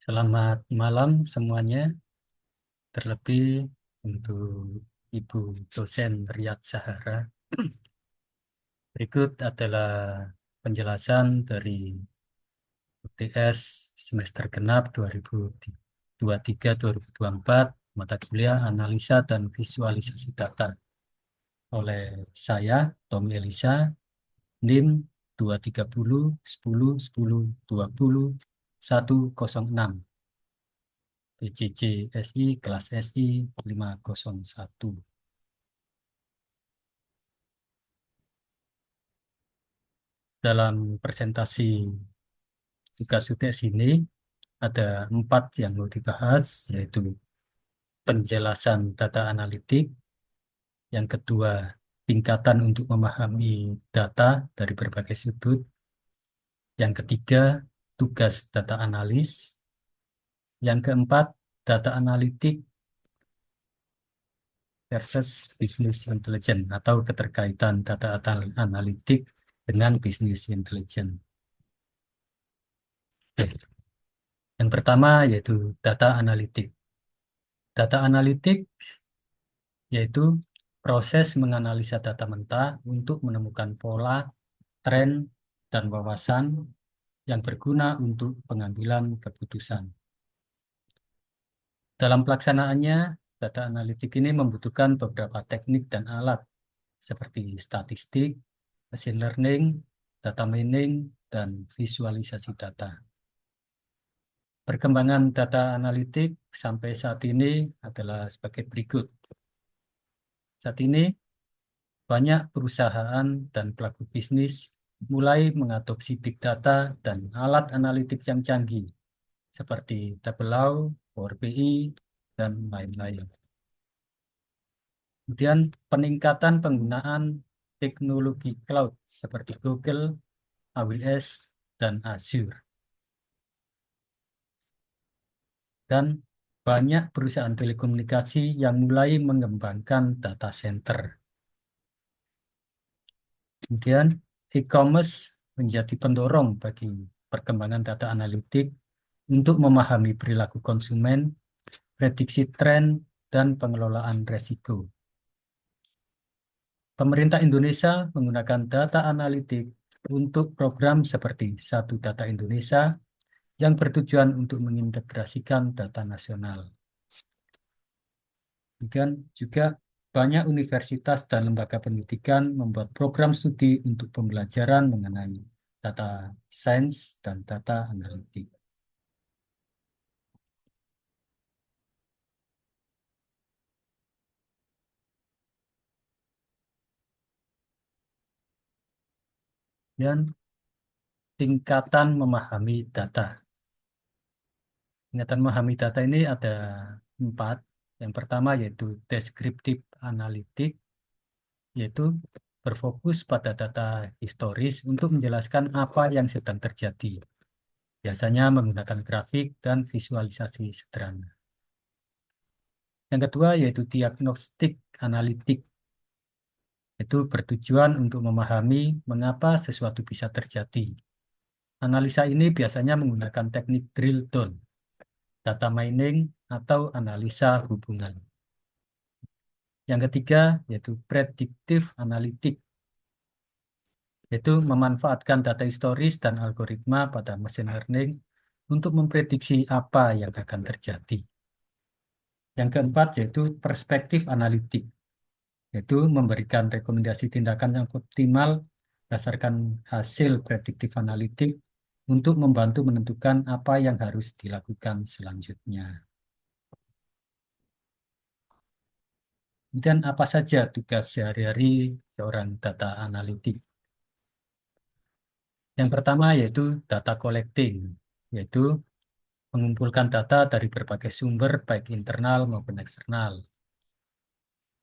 Selamat malam semuanya, terlebih untuk Ibu dosen Riyad Sahara. Berikut adalah penjelasan dari UTS semester genap 2023-2024, mata kuliah analisa dan visualisasi data oleh saya, Tommy Elisa, NIM 230 10 10 20 106. PJJ SI kelas SI 501. Dalam presentasi tugas UTS ini ada 4 yang mau dibahas, yaitu penjelasan data analitik, yang kedua tingkatan untuk memahami data dari berbagai sudut, yang ketiga tugas data analis, yang keempat data analitik versus business intelligence atau keterkaitan data analitik dengan business intelligence. Yang pertama yaitu data analitik. Data analitik yaitu proses menganalisa data mentah untuk menemukan pola, tren, dan wawasan yang berguna untuk pengambilan keputusan. Dalam pelaksanaannya, data analitik ini membutuhkan beberapa teknik dan alat seperti statistik, machine learning, data mining, dan visualisasi data. Perkembangan data analitik sampai saat ini adalah sebagai berikut. Saat ini, banyak perusahaan dan pelaku bisnis mulai mengadopsi big data dan alat analitik yang canggih, seperti Tableau, Power BI, dan lain-lain. Kemudian, peningkatan penggunaan teknologi cloud seperti Google, AWS, dan Azure. Dan banyak perusahaan telekomunikasi yang mulai mengembangkan data center. Kemudian, e-commerce menjadi pendorong bagi perkembangan data analitik untuk memahami perilaku konsumen, prediksi tren, dan pengelolaan resiko. Pemerintah Indonesia menggunakan data analitik untuk program seperti Satu Data Indonesia yang bertujuan untuk mengintegrasikan data nasional. Kemudian juga banyak universitas dan lembaga pendidikan membuat program studi untuk pembelajaran mengenai data sains dan data analitik. Dan tingkatan memahami data. Tingkatan memahami data ini ada 4. Yang pertama yaitu deskriptif analitik, yaitu berfokus pada data historis untuk menjelaskan apa yang sedang terjadi. Biasanya menggunakan grafik dan visualisasi sederhana. Yang kedua yaitu diagnostik analitik. Itu bertujuan untuk memahami mengapa sesuatu bisa terjadi. Analisa ini biasanya menggunakan teknik drill down, data mining, atau analisa hubungan. Yang ketiga yaitu prediktif analitik, yaitu memanfaatkan data historis dan algoritma pada machine learning untuk memprediksi apa yang akan terjadi. Yang keempat yaitu perspektif analitik, yaitu memberikan rekomendasi tindakan yang optimal berdasarkan hasil prediktif analitik untuk membantu menentukan apa yang harus dilakukan selanjutnya. Kemudian apa saja tugas sehari-hari seorang data analitik? Yang pertama yaitu data collecting, yaitu mengumpulkan data dari berbagai sumber baik internal maupun eksternal.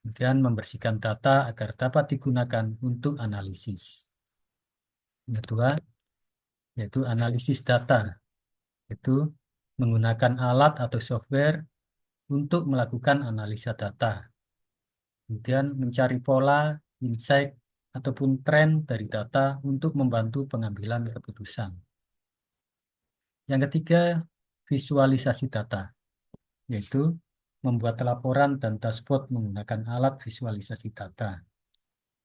Kemudian membersihkan data agar dapat digunakan untuk analisis. Yang kedua yaitu analisis data, yaitu menggunakan alat atau software untuk melakukan analisa data. Kemudian mencari pola, insight, ataupun tren dari data untuk membantu pengambilan keputusan. Yang ketiga, visualisasi data, yaitu membuat laporan dan dashboard menggunakan alat visualisasi data.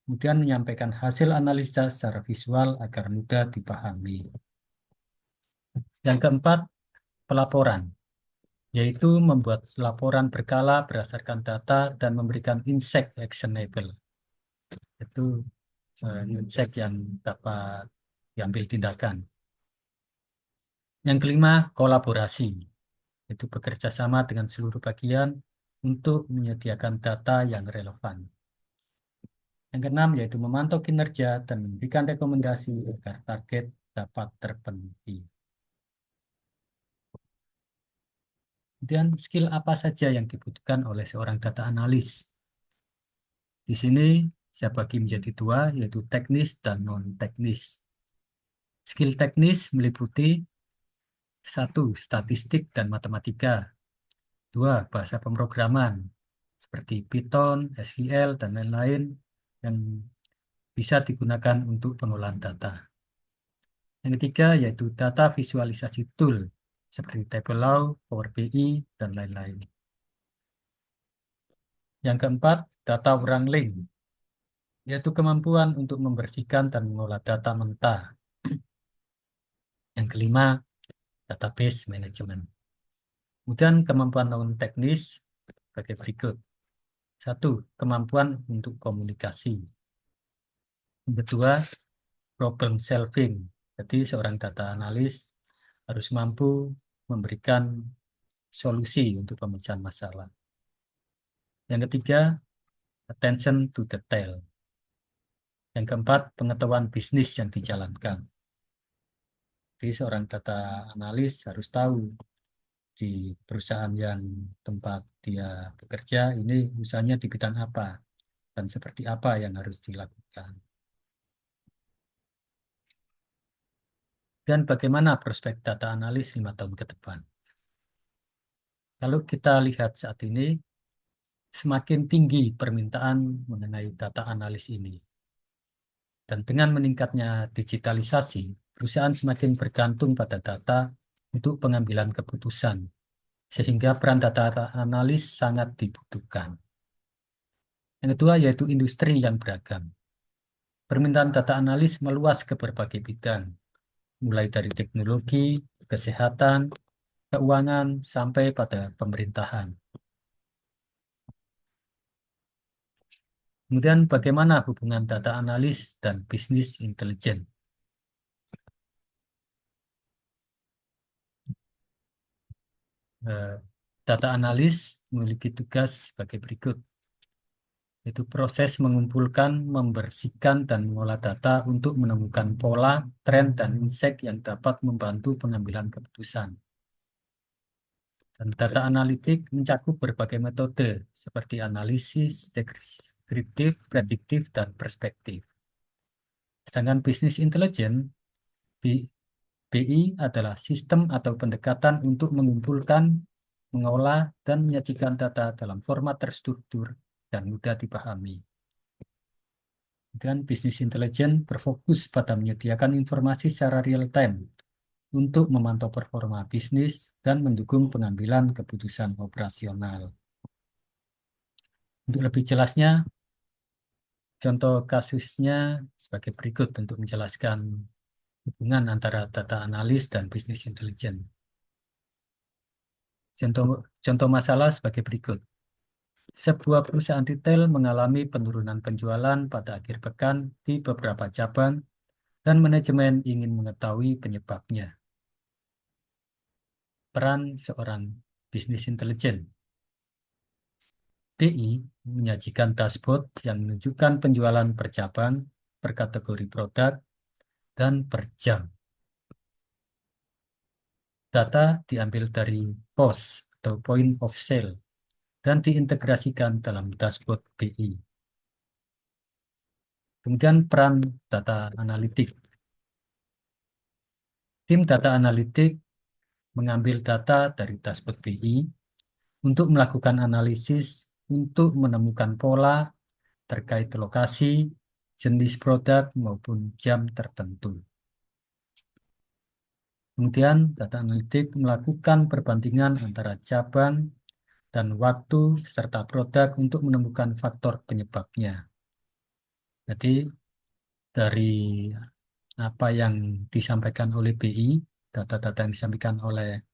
Kemudian menyampaikan hasil analisa secara visual agar mudah dipahami. Yang keempat, pelaporan, yaitu membuat laporan berkala berdasarkan data dan memberikan insight actionable. Itu insight yang dapat diambil tindakan. Yang kelima, kolaborasi, yaitu bekerja sama dengan seluruh bagian untuk menyediakan data yang relevan. Yang keenam, yaitu memantau kinerja dan memberikan rekomendasi agar target dapat terpenuhi. Kemudian skill apa saja yang dibutuhkan oleh seorang data analis? Di sini saya bagi menjadi dua, yaitu teknis dan non-teknis. Skill teknis meliputi 1. Statistik dan matematika. 2. Bahasa pemrograman, seperti Python, SQL, dan lain-lain yang bisa digunakan untuk pengolahan data. Yang ketiga yaitu data visualisasi tool, seperti Tableau, Power BI, dan lain-lain. Yang keempat, data wrangling, yaitu kemampuan untuk membersihkan dan mengolah data mentah. Yang kelima, database management. Kemudian kemampuan non-teknis sebagai berikut. 1. Kemampuan untuk komunikasi. Yang kedua, problem solving. Jadi seorang data analis harus mampu memberikan solusi untuk pemecahan masalah. Yang ketiga, attention to detail. Yang keempat, pengetahuan bisnis yang dijalankan. Jadi seorang data analis harus tahu di perusahaan yang tempat dia bekerja ini usahanya di bidang apa dan seperti apa yang harus dilakukan. Dan bagaimana prospek data analis 5 tahun ke depan? Kalau kita lihat saat ini, semakin tinggi permintaan mengenai data analis ini. Dan dengan meningkatnya digitalisasi, perusahaan semakin bergantung pada data untuk pengambilan keputusan, sehingga peran data analis sangat dibutuhkan. Yang kedua yaitu industri yang beragam. Permintaan data analis meluas ke berbagai bidang, mulai dari teknologi, kesehatan, keuangan, sampai pada pemerintahan. Kemudian bagaimana hubungan data analis dan bisnis intelijen? Data analis memiliki tugas sebagai berikut, yaitu proses mengumpulkan, membersihkan, dan mengolah data untuk menemukan pola, tren, dan insight yang dapat membantu pengambilan keputusan. Dan data analitik mencakup berbagai metode, seperti analisis, deskriptif, prediktif, dan perspektif. Sedangkan bisnis intelijen, BI adalah sistem atau pendekatan untuk mengumpulkan, mengolah, dan menyajikan data dalam format terstruktur dan mudah dipahami. Dan bisnis intelijen berfokus pada menyediakan informasi secara real-time untuk memantau performa bisnis dan mendukung pengambilan keputusan operasional. Untuk lebih jelasnya, contoh kasusnya sebagai berikut untuk menjelaskan hubungan antara data analis dan bisnis intelijen. Contoh masalah sebagai berikut. Sebuah perusahaan retail mengalami penurunan penjualan pada akhir pekan di beberapa cabang dan manajemen ingin mengetahui penyebabnya. Peran seorang bisnis intelijen. BI menyajikan dashboard yang menunjukkan penjualan per cabang, per kategori produk, dan per jam. Data diambil dari POS atau Point of Sale dan diintegrasikan dalam dashboard BI. Kemudian peran data analitik. Tim data analitik mengambil data dari dashboard BI untuk melakukan analisis untuk menemukan pola terkait lokasi, jenis produk, maupun jam tertentu. Kemudian data analitik melakukan perbandingan antara cabang dan waktu serta produk untuk menemukan faktor penyebabnya. Jadi dari apa yang disampaikan oleh BI, data-data yang disampaikan oleh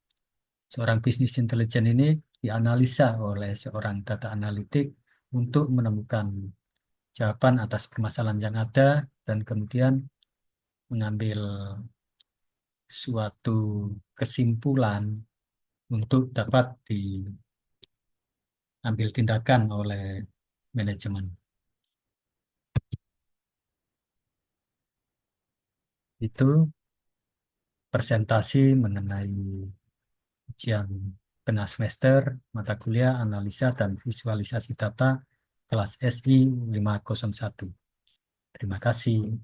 seorang bisnis intelijen ini dianalisa oleh seorang data analitik untuk menemukan jawaban atas permasalahan yang ada dan kemudian mengambil suatu kesimpulan untuk dapat diambil tindakan oleh manajemen. Itu presentasi mengenai ujian tengah semester mata kuliah analisa dan visualisasi data kelas SI 501. Terima kasih.